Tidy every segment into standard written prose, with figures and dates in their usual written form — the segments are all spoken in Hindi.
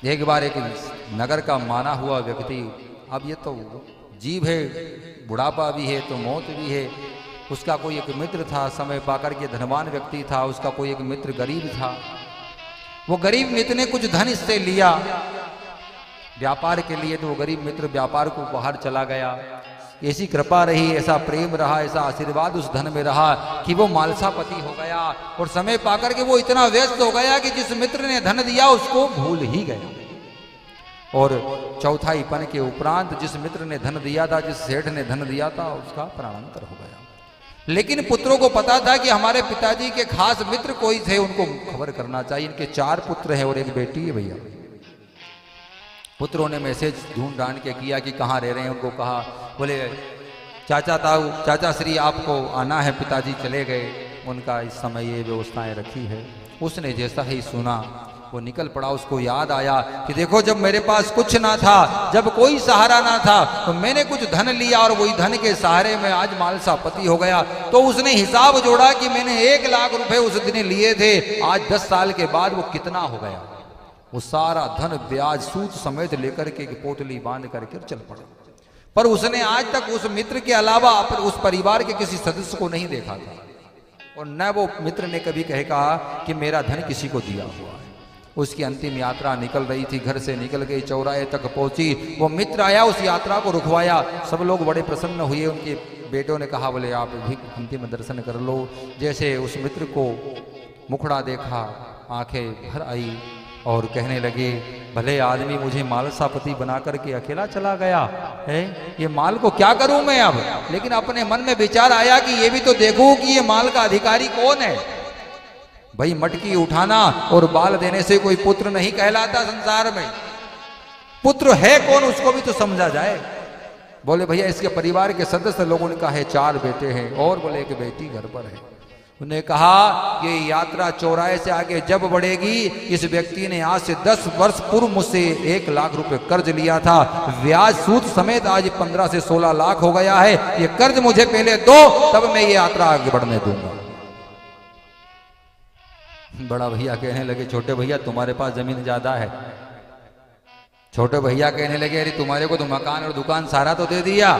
एक बार एक नगर का माना हुआ व्यक्ति, अब ये तो जीव है, बुढ़ापा भी है तो मौत भी है, उसका कोई एक मित्र था, समय पाकर के धनवान व्यक्ति था, उसका कोई एक मित्र गरीब था। वो गरीब मित्र ने कुछ धन इससे लिया व्यापार के लिए, तो वो गरीब मित्र व्यापार को बाहर चला गया। ऐसी कृपा रही, ऐसा प्रेम रहा, ऐसा आशीर्वाद उस धन में रहा कि वो मालसापति हो गया, और समय पाकर के वो इतना व्यस्त हो गया कि जिस मित्र ने धन दिया उसको भूल ही गया। और चौथाईपन के उपरांत जिस मित्र ने धन दिया था, जिस सेठ ने धन दिया था, उसका प्राणांतर हो गया। लेकिन पुत्रों को पता था कि हमारे पिताजी के खास मित्र कोई थे, उनको खबर करना चाहिए। इनके 4 पुत्र हैं और एक बेटी है भैया। पुत्रों ने मैसेज ढूंढ ढांड के किया कि कहाँ रह रहे हैं, उनको कहा, बोले चाचा श्री आपको आना है, पिताजी चले गए, उनका इस समय ये व्यवस्थाएं रखी है। उसने जैसा ही सुना वो निकल पड़ा। उसको याद आया कि देखो, जब मेरे पास कुछ ना था, जब कोई सहारा ना था, तो मैंने कुछ धन लिया और वही धन के सहारे में आज मालसापति हो गया। तो उसने हिसाब जोड़ा कि मैंने 1 लाख रुपए उस दिन लिए थे, आज 10 साल के बाद वो कितना हो गया। वो सारा धन ब्याज सूद समेत लेकर के पोटली बांध करके चल पड़ा। पर उसने आज तक उस मित्र के अलावा उस परिवार के किसी सदस्य को नहीं देखा था, और न वो मित्र ने कभी कहा कि मेरा धन किसी को दिया हुआ है। उसकी अंतिम यात्रा निकल रही थी, घर से निकल गई, चौराहे तक पहुंची, वो मित्र आया, उस यात्रा को रुकवाया। सब लोग बड़े प्रसन्न हुए। उनके बेटों ने कहा, बोले आप भी अंतिम दर्शन कर लो। जैसे उस मित्र को मुखड़ा देखा, आंखें भर आई और कहने लगे, भले आदमी मुझे मालसापति बना करके अकेला चला गया है, ये माल को क्या करूं मैं अब। लेकिन अपने मन में विचार आया कि ये भी तो देखूं कि ये माल का अधिकारी कौन है। भाई, मटकी उठाना और बाल देने से कोई पुत्र नहीं कहलाता संसार में। पुत्र है कौन, उसको भी तो समझा जाए। बोले भैया, इसके परिवार के सदस्य लोगों ने कहा है 4 बेटे हैं, और बोले एक बेटी घर पर है। उन्हें कहा कि यात्रा चौराहे से आगे जब बढ़ेगी, इस व्यक्ति ने आज से 10 वर्ष पूर्व मुझसे 1 लाख रुपए कर्ज लिया था, ब्याज सूद समेत आज 15 से 16 लाख हो गया है। ये कर्ज मुझे पहले दो, तब मैं ये यात्रा आगे बढ़ने दूंगा। बड़ा भैया कहने लगे, छोटे भैया तुम्हारे पास जमीन ज्यादा है। छोटे भैया कहने लगे, अरे तुम्हारे को तो मकान और दुकान सारा तो दे दिया।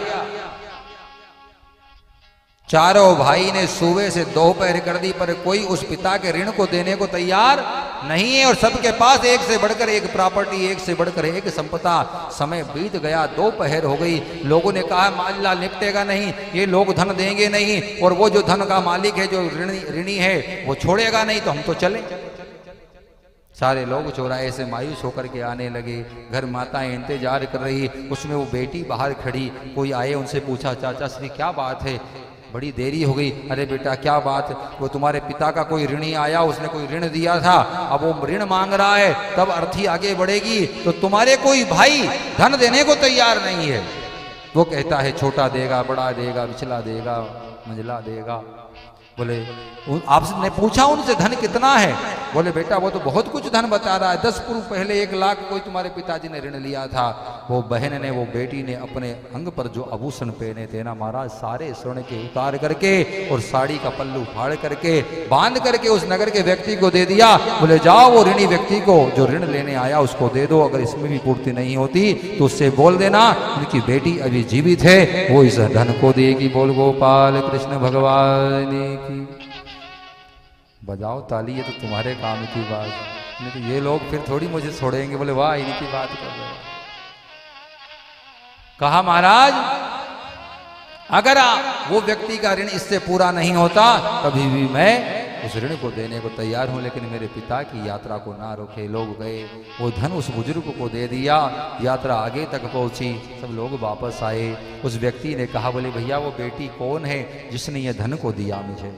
चारों भाई ने सुबह से दोपहर कर दी, पर कोई उस पिता के ऋण को देने को तैयार नहीं है। और सबके पास एक से बढ़कर एक प्रॉपर्टी, एक से बढ़कर एक संपदा। समय बीत गया, दोपहर हो गई। लोगों ने कहा मामला निपटेगा नहीं, ये लोग धन देंगे नहीं, और वो जो धन का मालिक है, जो ऋणी है, वो छोड़ेगा नहीं, तो हम तो चले। सारे लोग चौराहे से मायूस होकर के आने लगे। घर माताएं इंतजार कर रही, उसमें वो बेटी बाहर खड़ी। कोई आए, उनसे पूछा, चाचा श्री क्या बात है, बड़ी देरी हो गई। अरे बेटा क्या बात, वो तुम्हारे पिता का कोई ऋणी आया, उसने कोई ऋण दिया था, अब वो ऋण मांग रहा है, तब अर्थी आगे बढ़ेगी। तो तुम्हारे कोई भाई धन देने को तैयार नहीं है। वो कहता है छोटा देगा, बड़ा देगा, बिचला देगा, मंझला देगा। बोले आपने पूछा उनसे धन कितना है? बोले बेटा वो तो बहुत कुछ धन बता रहा है, 10 पूर्व पहले 1 लाख कोई तुम्हारे पिताजी ने ऋण लिया था। वो बहन ने, वो बेटी ने अपने अंग पर जो आभूषण पहने थे ना महाराज, सारे स्वर्ण के उतार करके और साड़ी का पल्लू फाड़ करके बांध करके उस नगर के व्यक्ति को दे दिया। बोले जाओ वो ऋणी व्यक्ति को जो ऋण लेने आया उसको दे दो, अगर इसमें भी पूर्ति नहीं होती तो उससे बोल देना उनकी बेटी अभी जीवित है, वो इस धन को देगी। बोल गोपाल कृष्ण भगवान की। बजाओ ताली, ये तो तुम्हारे काम की बात, नहीं तो ये लोग फिर थोड़ी मुझे छोड़ेंगे। बोले वाह इनकी बात कर रहे हैं। कहा महाराज अगर वो व्यक्ति का ऋण इससे पूरा नहीं होता कभी भी मैं उस ऋण को देने को तैयार हूं, लेकिन मेरे पिता की यात्रा को ना रोके। लोग गए, वो धन उस बुजुर्ग को दे दिया, यात्रा आगे तक पहुंची, सब लोग वापस आए। उस व्यक्ति ने कहा बोले भैया वो बेटी कौन है जिसने ये धन को दिया मुझे?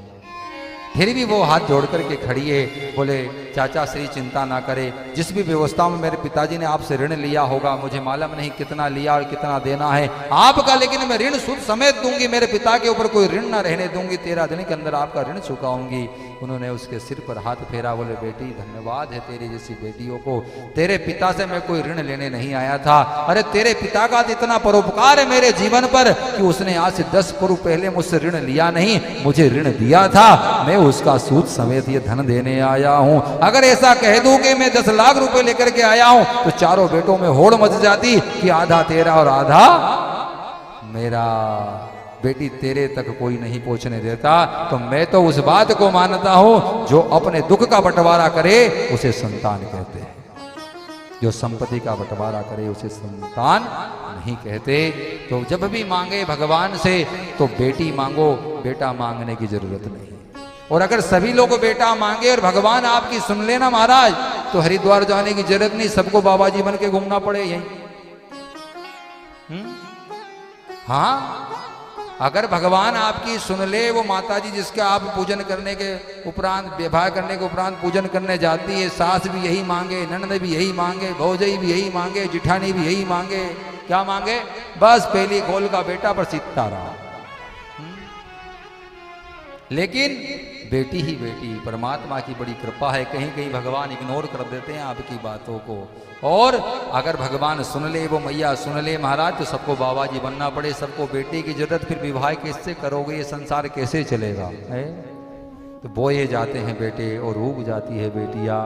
फिर भी वो हाथ जोड़ करके खड़ी है। बोले चाचा श्री चिंता ना करे, जिस भी व्यवस्था में मेरे पिताजी ने आपसे ऋण लिया होगा, मुझे मालूम नहीं कितना लिया और कितना देना है आपका, लेकिन मैं ऋण सूद समेत दूंगी, मेरे पिता के ऊपर कोई ऋण ना रहने दूंगी, 13 दिन के अंदर आपका ऋण चुकाऊंगी। उन्होंने उसके सिर पर हाथ फेरा। बोले बेटी धन्यवाद है तेरी जैसी बेटियों को, तेरे पिता से मैं कोई ऋण लेने नहीं आया था। अरे तेरे पिता का इतना परोपकार है मेरे जीवन पर कि उसने आज से 10 पूर्व पहले मुझसे ऋण लिया नहीं, मुझे ऋण दिया था, मैं उसका सूद समेत ये धन देने आया हूं। अगर ऐसा कह दूं कि मैं 10 लाख रुपए लेकर के आया हूं तो चारों बेटों में होड़ मच जाती कि आधा तेरा और आधा मेरा। बेटी तेरे तक कोई नहीं पहुंचने देता, तो मैं तो उस बात को मानता हूं जो अपने दुख का बंटवारा करे उसे संतान कहते हैं, जो संपत्ति का बंटवारा करे उसे संतान नहीं कहते। तो जब भी मांगे भगवान से तो बेटी मांगो, बेटा मांगने की जरूरत नहीं। और अगर सभी लोग बेटा मांगे और भगवान आपकी सुन लेना महाराज, तो हरिद्वार जाने की जरूरत नहीं, सबको बाबा जी बन के घूमना पड़े यही। हाँ, अगर भगवान आपकी सुन ले, वो माता जी जिसका आप पूजन करने के उपरांत, विवाह करने के उपरांत पूजन करने जाती है, सास भी यही मांगे, ननद भी यही मांगे, भौजाई भी यही मांगे, जिठानी भी यही मांगे, क्या मांगे? बस पहली खोल का बेटा पर सितारा। लेकिन बेटी ही बेटी, परमात्मा की बड़ी कृपा है, कहीं कहीं भगवान इग्नोर कर देते हैं आपकी बातों को। और अगर भगवान सुन ले, वो मैया सुन ले महाराज, तो सबको बाबा जी बनना पड़े, सबको बेटे की जरूरत, फिर विवाह कैसे करोगे? ये संसार कैसे चलेगा है? तो बोए जाते हैं बेटे और उग जाती है बेटियां,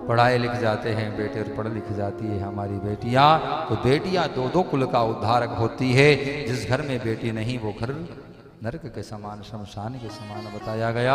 पढ़ाए लिख जाते हैं बेटे और पढ़ लिख जाती है हमारी बेटियां। तो बेटियां दो दो कुल का उद्धारक होती है। जिस घर में बेटी नहीं वो घर नरक के समान, शमशान के समान बताया गया।